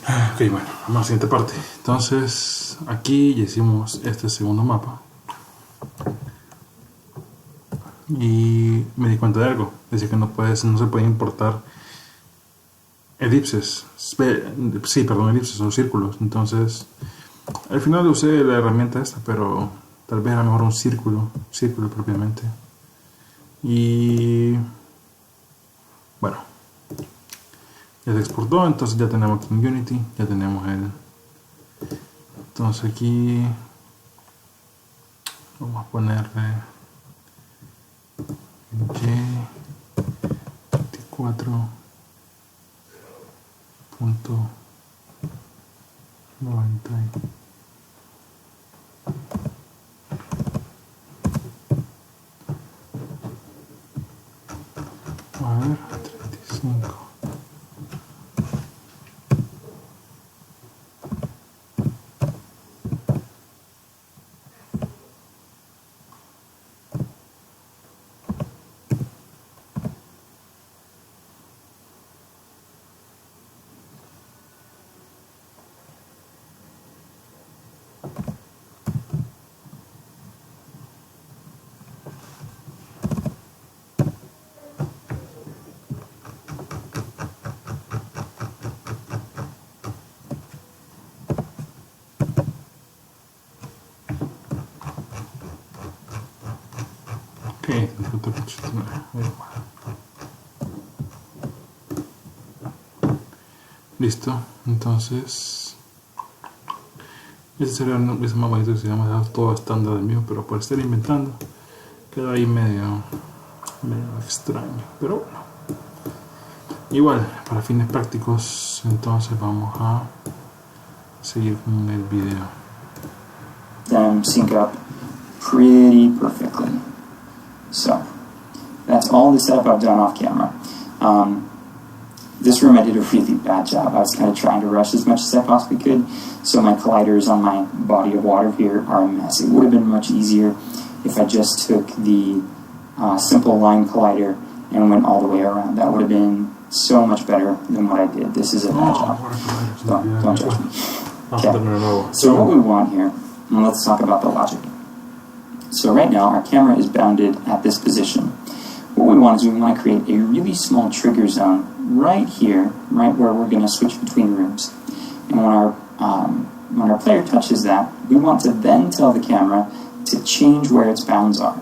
Ok, bueno, vamos a la siguiente parte. Entonces, aquí ya hicimos este segundo mapa. Y me di cuenta de algo. Dice que no se puede importar elipses. Sí, perdón, elipses son círculos. Entonces, al final usé la herramienta esta, pero tal vez era mejor un círculo propiamente. Y bueno, ya se exportó, entonces ya tenemos aquí en Unity, ya tenemos el... Entonces aquí vamos a ponerle Y24.90. A ver, 35. Ok, listo, entonces este sería ese más bonito que se llama todo estándar del mío, pero por estar inventando queda ahí medio extraño, pero bueno, igual para fines prácticos. Entonces vamos a seguir con el video. Sync up pretty perfectly. So that's all the setup I've done off camera. This room I did a really bad job. I was kind of trying to rush as much as I possibly could, so my colliders on my body of water here are a mess. It would have been much easier if I just took the simple line collider and went all the way around. That would have been so much better than what I did. This is a bad job. Don't judge me. Okay. So what we want here, and let's talk about the logic. So right now our camera is bounded at this position. What we want is we want to create a really small trigger zone right here, right where we're going to switch between rooms. And when our player touches that, we want to then tell the camera to change where its bounds are.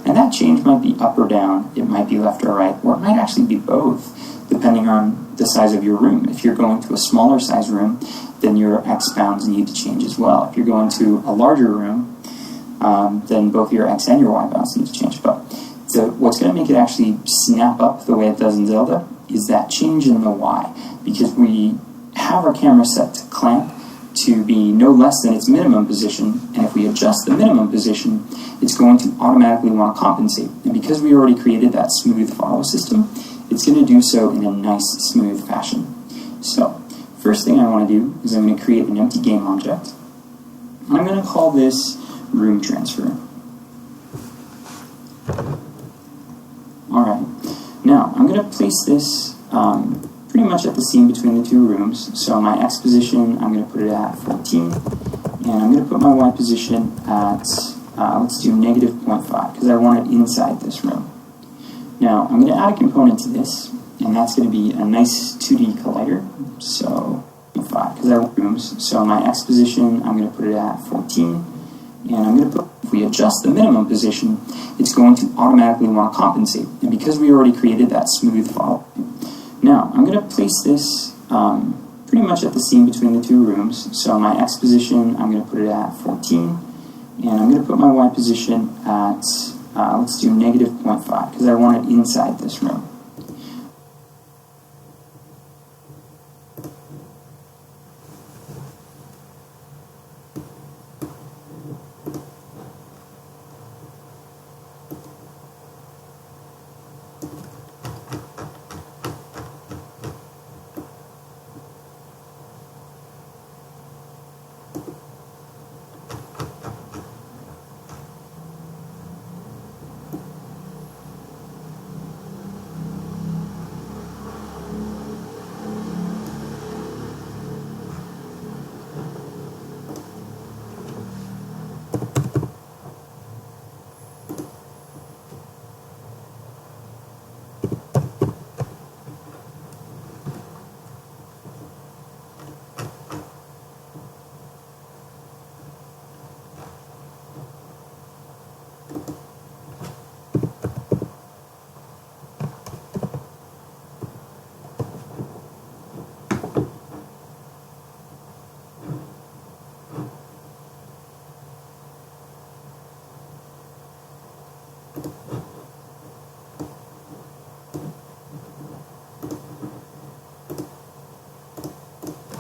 And that change might be up or down, it might be left or right, or it might actually be both, depending on the size of your room. If you're going to a smaller size room, then your X bounds need to change as well. If you're going to a larger room, then both your X and your Y bounds need to change. But what's going to make it actually snap up the way it does in Zelda is that change in the Y, because we have our camera set to clamp to be no less than its minimum position, and if we adjust the minimum position, it's going to automatically want to compensate. And because we already created that smooth follow system, it's going to do so in a nice, smooth fashion. So, first thing I want to do is I'm going to create an empty game object. I'm going to call this room transfer. Alright, now I'm going to place this pretty much at the seam between the two rooms. So my X position, I'm going to put it at 14, and I'm going to put my Y position at, let's do negative 0.5, because I want it inside this room. Now, I'm going to add a component to this, and that's going to be a nice 2D collider, so 5, because I want rooms. So my X position, I'm going to put it at 14, and I'm going to put, if we adjust the minimum position, it's going to automatically want to compensate. And because we already created that smooth follow. Now, I'm going to place this pretty much at the seam between the two rooms. So my X position, I'm going to put it at 14, and I'm going to put my Y position at, let's do negative 0.5, because I want it inside this room.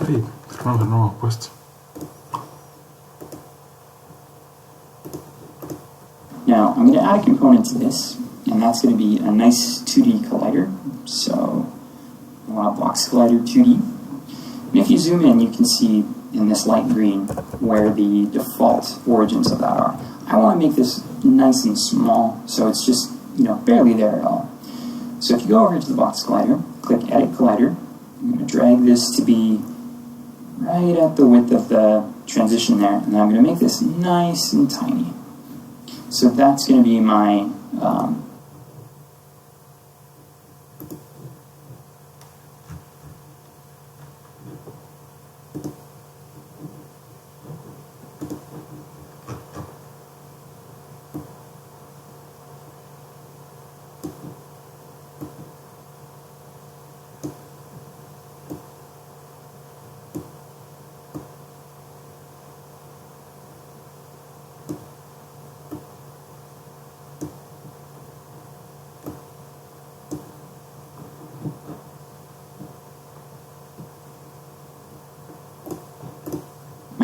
Ok, cerramos el nuevo puesto. Now, I'm going to add a component to this, and that's going to be a nice 2D collider. So, I want a box collider 2D. And if you zoom in, you can see in this light green where the default origins of that are. I want to make this nice and small, so it's just, barely there at all. So if you go over to the box collider, click Edit Collider, I'm going to drag this to be right at the width of the transition there, and then I'm going to make this nice and tiny. So that's going to be my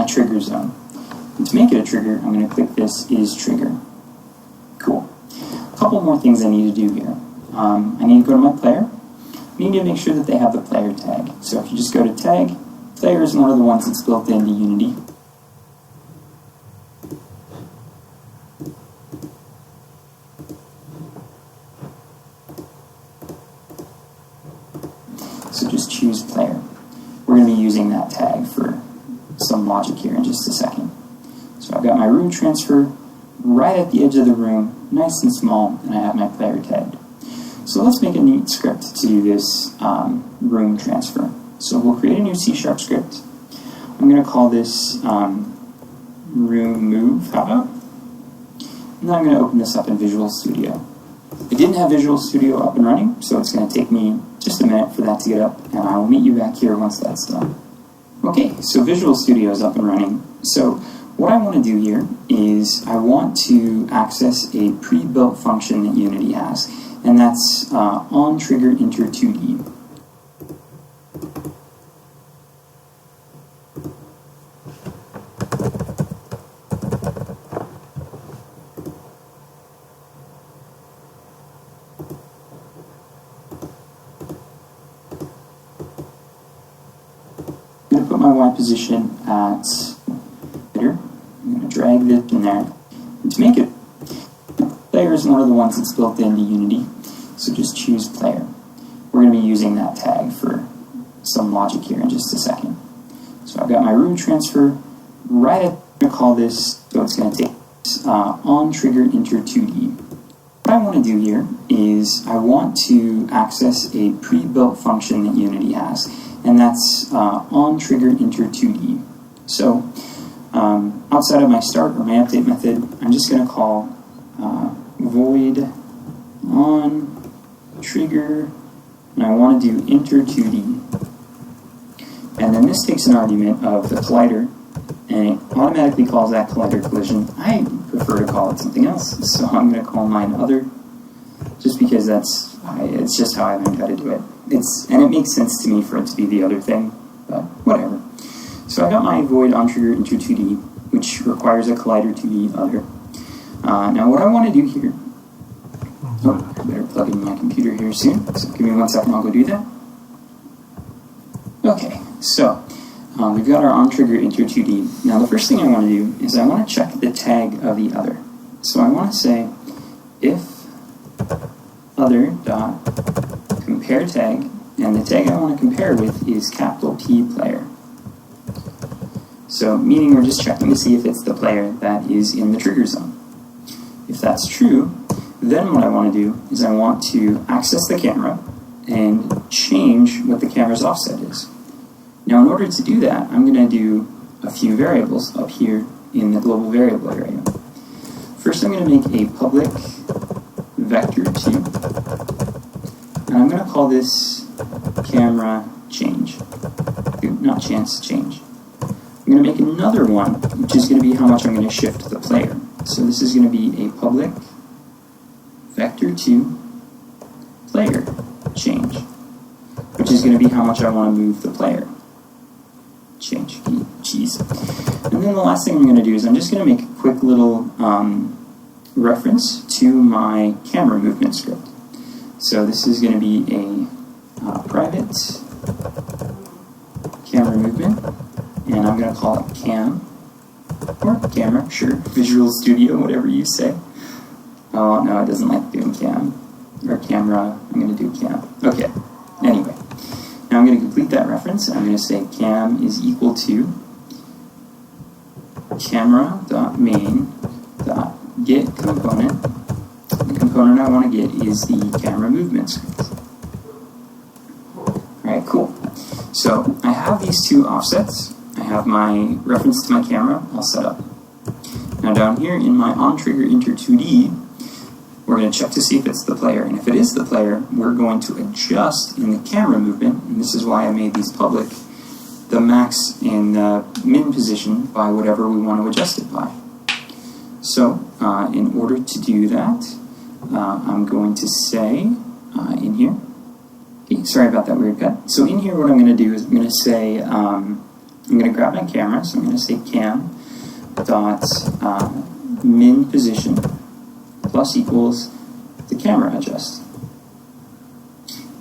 trigger zone. And to make it a trigger, I'm going to click this is trigger. Cool. A couple more things I need to do here. I need to go to my player. I need to make sure that they have the player tag. So if you just go to tag, player is one of the ones that's built into Unity. So just choose player. We're going to be using that tag for some logic here in just a second. So I've got my room transfer right at the edge of the room, nice and small, and I have my player tagged. So let's make a neat script to do this room transfer. So we'll create a new C# script. I'm going to call this room move, how about? And then I'm going to open this up in Visual Studio. I didn't have Visual Studio up and running, so it's going to take me just a minute for that to get up, and I will meet you back here once that's done. Okay, so Visual Studio is up and running. So what I want to do here is I want to access a pre-built function that Unity has, and that's onTriggerEnter2D. Put my Y position at here. I'm going to drag this in there. And to make it, player is one of the ones that's built into Unity, so just choose player. We're going to be using that tag for some logic here in just a second. So I've got my room transfer right at, I'm going to call this, so it's going to take onTriggerEnter2D. What I want to do here is I want to access a pre-built function that Unity has, and that's onTriggerEnter2D. So outside of my start or my update method, I'm just going to call void onTrigger, and I want to do enter2D. And then this takes an argument of the collider, and it automatically calls that collider collision. I prefer to call it something else, so I'm going to call mine other, just because it's just how I learned how to do it. And it makes sense to me for it to be the other thing, but whatever. So I got my void onTriggerEnter2D, which requires a collider to the other. Now what I want to do here, I better plug in my computer here soon, so give me 1 second, I'll go do that. Okay, so we've got our onTriggerEnter2D. Now the first thing I want to do is I want to check the tag of the other. So I want to say if other dot compare tag, and the tag I want to compare with is capital P player. So meaning we're just checking to see if it's the player that is in the trigger zone. If that's true, then what I want to do is I want to access the camera and change what the camera's offset is. Now in order to do that, I'm going to do a few variables up here in the global variable area. First I'm going to make a public vector2, and I'm going to call this camera change. Not chance, change. I'm going to make another one, which is going to be how much I'm going to shift the player. So this is going to be a public vector2 player change, which is going to be how much I want to move the player. change. Jeez. And then the last thing I'm going to do is I'm just going to make a quick little reference to my camera movement script. So this is going to be a private camera movement, and I'm going to call it cam, or camera, sure, Visual Studio, whatever you say. Oh, no, it doesn't like doing cam, or camera. I'm going to do cam. Okay, anyway. Now I'm going to complete that reference, and I'm going to say cam is equal to camera.main.get component. The component I want to get is the camera movement script. Alright, cool. So I have these two offsets. I have my reference to my camera all set up. Now down here in my onTriggerInter2D, we're going to check to see if it's the player. And if it is the player, we're going to adjust in the camera movement, and this is why I made these public, the max and the min position by whatever we want to adjust it by. So in order to do that, I'm going to say in here, okay, sorry about that weird cut. So in here what I'm going to do is I'm going to say, I'm going to grab my camera, so I'm going to say cam dot min position plus equals the camera adjust.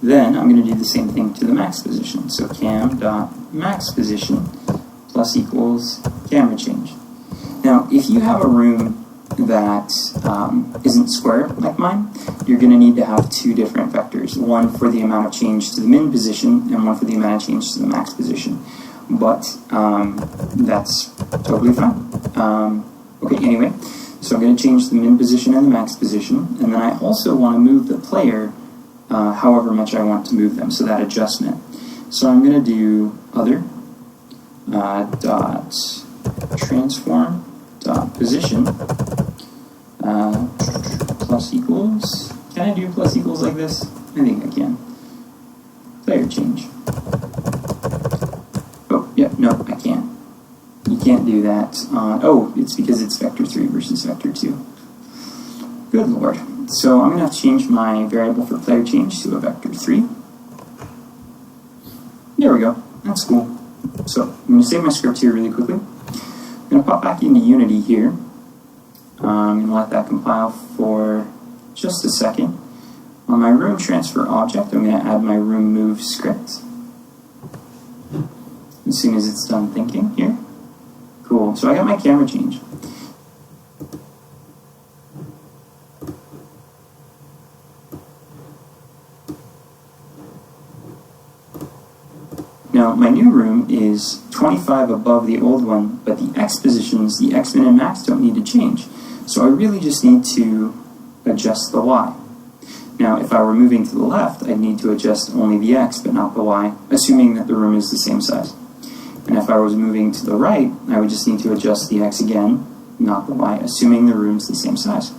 Then I'm going to do the same thing to the max position. So cam dot max position plus equals camera change. Now, if you have a room that isn't square like mine, you're going to need to have two different vectors. One for the amount of change to the min position and one for the amount of change to the max position. But that's totally fine. Okay, anyway. So I'm going to change the min position and the max position, and then I also want to move the player however much I want to move them, so that adjustment. So I'm going to do other dot transform dot position plus equals. Can I do plus equals like this? I think I can. Player change. Oh, yeah, no, I can't. You can't do that. Oh, it's because it's vector 3 versus vector 2. Good lord. So I'm going to have to change my variable for player change to a vector 3. There we go. That's cool. So I'm going to save my script here really quickly. I'm going to pop back into Unity here. I'm going to let that compile for just a second. On my room transfer object, I'm going to add my room move script. As soon as it's done thinking here. Cool. So I got my camera change. Now, my new room is 25 above the old one, but the X positions, the X min and max don't need to change. So I really just need to adjust the Y. Now, if I were moving to the left, I'd need to adjust only the X, but not the Y, assuming that the room is the same size. And if I was moving to the right, I would just need to adjust the X again, not the Y, assuming the room's the same size.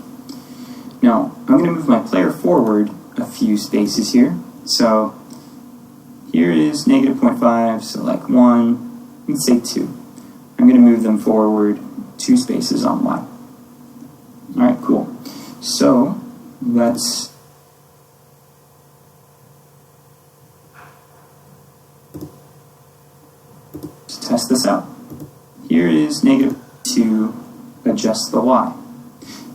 Now, I'm going to move my player forward a few spaces here. So here is negative 0.5, so like 1, let's say 2. I'm going to move them forward 2 spaces on Y. Alright, cool. So let's test this out. Here is negative to adjust the Y.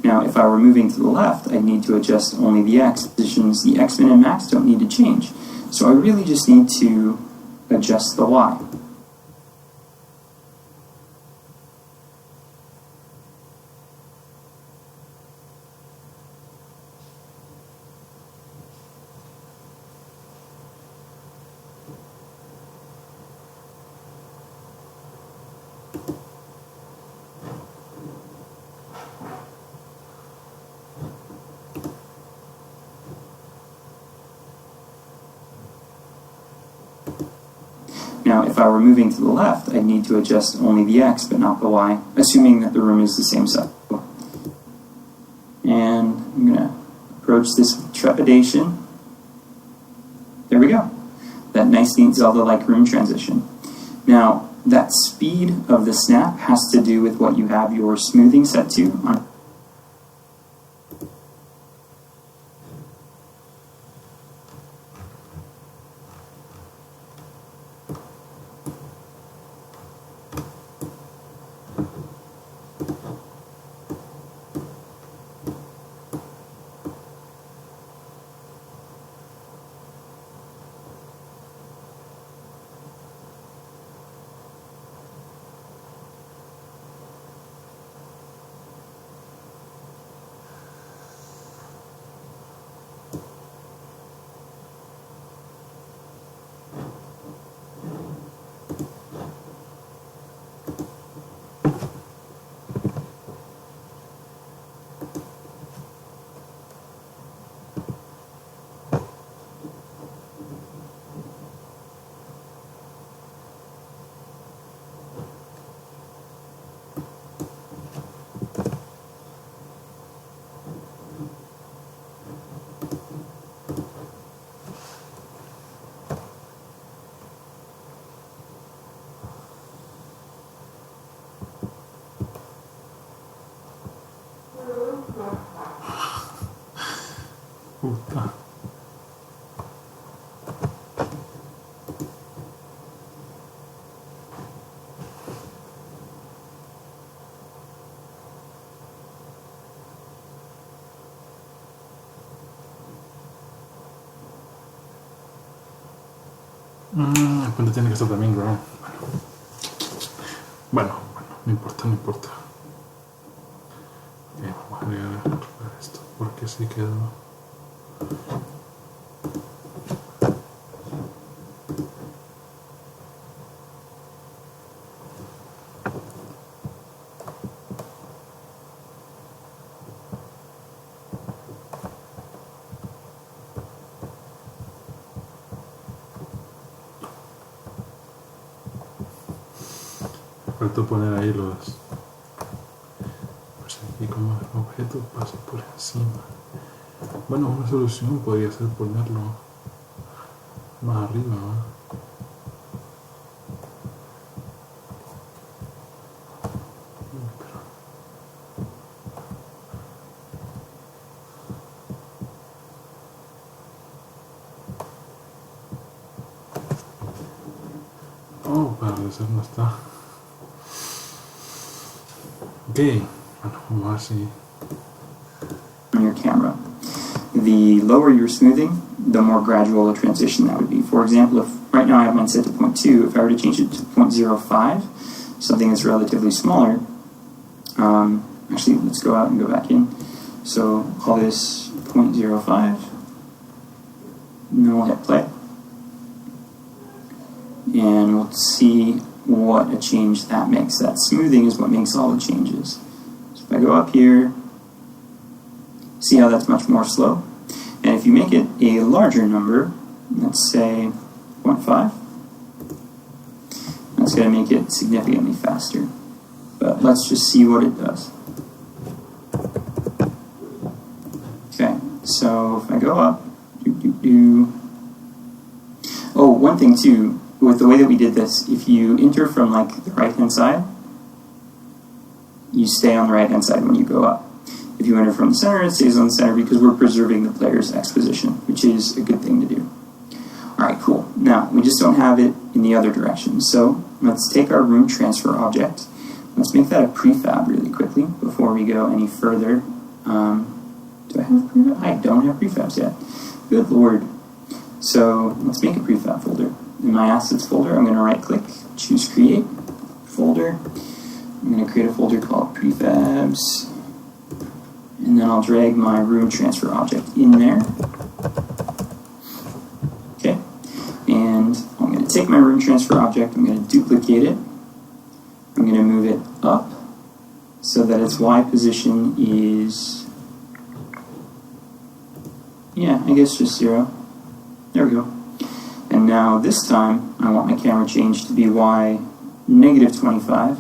Now, if I were moving to the left, I'd need to adjust only the X positions. The X min and max don't need to change. So I really just need to adjust the Y. Now, if I were moving to the left, I'd need to adjust only the X, but not the Y, assuming that the room is the same size. And I'm going to approach this with trepidation. There we go. That nice, neat Zelda-like room transition. Now, that speed of the snap has to do with what you have your smoothing set to. El puente tiene que estar también ground. Bueno, no importa. Vamos a agregar esto porque así quedó. Faltó poner ahí los, pues aquí como el objeto pasa por encima. Bueno, una solución podría ser ponerlo más arriba, ¿no? Oh, para regresar no está. Okay, bueno, vamos a ver si. On your camera. The lower your smoothing, the more gradual a transition that would be. For example, if right now I have mine set to 0.2, if I were to change it to 0.05, something that's relatively smaller, actually, let's go out and go back in. So call this 0.05, and then we'll hit play. And we'll see what a change that makes. That smoothing is what makes all the changes. So if I go up here, see how that's much more slow? And if you make it a larger number, let's say 0.5, that's going to make it significantly faster. But let's just see what it does. Okay, so if I go up, Oh, one thing too, with the way that we did this, if you enter from like the right-hand side, you stay on the right-hand side when you go up. If you enter from the center, it stays on the center because we're preserving the player's X position, which is a good thing to do. Alright, cool. Now, we just don't have it in the other direction. So, let's take our room transfer object. Let's make that a prefab really quickly before we go any further. Do I have prefab? I don't have prefabs yet. Good lord. So, let's make a prefab folder. In my assets folder, I'm going to right-click, choose create, folder. I'm going to create a folder called prefabs. And then I'll drag my room transfer object in there. Okay. And I'm going to take my room transfer object, I'm going to duplicate it. I'm going to move it up so that its Y position is, yeah, I guess just 0. There we go. And now this time, I want my camera change to be Y -25.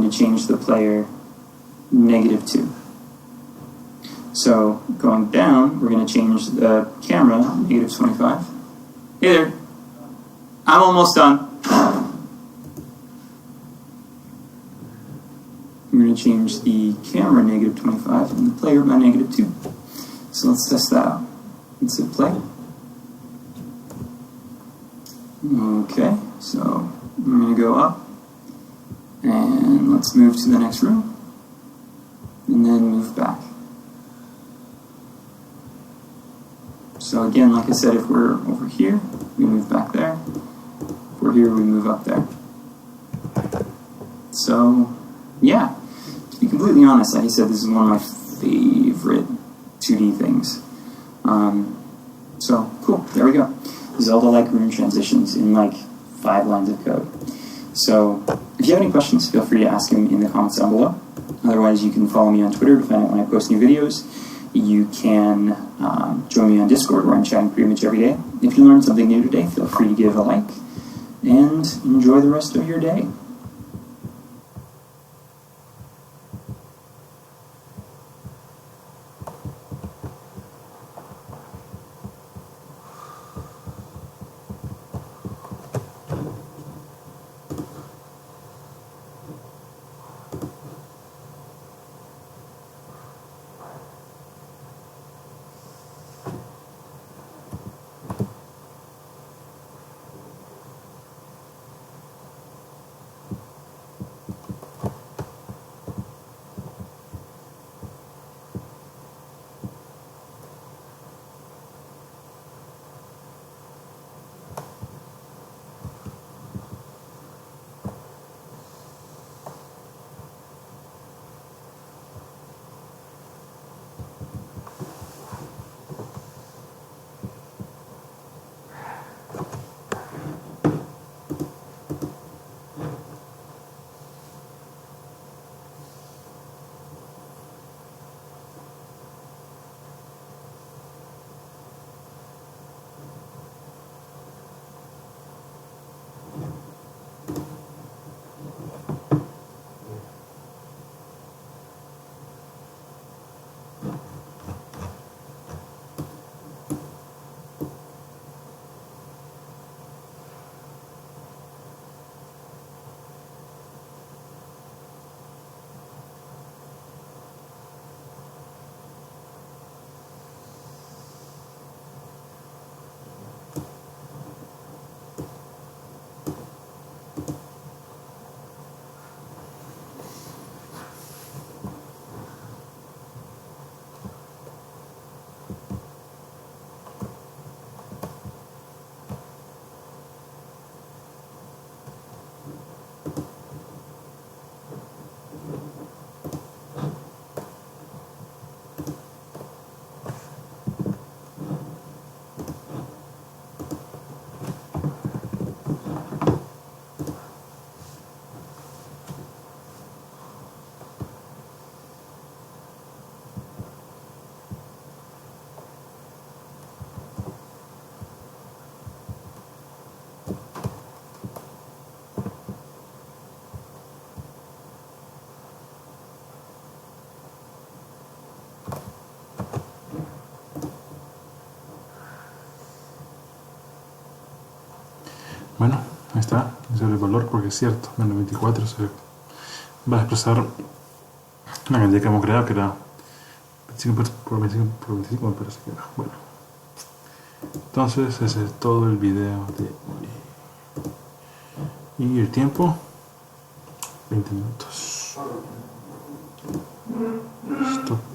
And change the player -2. So going down, we're going to change the camera -25. Hey there, I'm almost done. We're going to change the camera -25 and the player by -2. So let's test that out. Let's hit play. Okay, so we're going to go up. And let's move to the next room, and then move back. So again, like I said, if we're over here, we move back there. If we're here, we move up there. So, yeah, to be completely honest, like I said, this is one of my favorite 2D things. So, cool, there we go. Zelda-like room transitions in like 5 lines of code. So, if you have any questions, feel free to ask them in the comments down below. Otherwise, you can follow me on Twitter to find out when I post new videos. You can join me on Discord, where I'm chatting pretty much every day. If you learned something new today, feel free to give a like. and enjoy the rest of your day. Bueno, ahí está, ese es el valor porque es cierto, menos 24 se va a expresar la cantidad que hemos creado, que era 25 por 25 me parece que era. Bueno, entonces ese es todo el video de hoy. Y el tiempo, 20 minutos. Stop.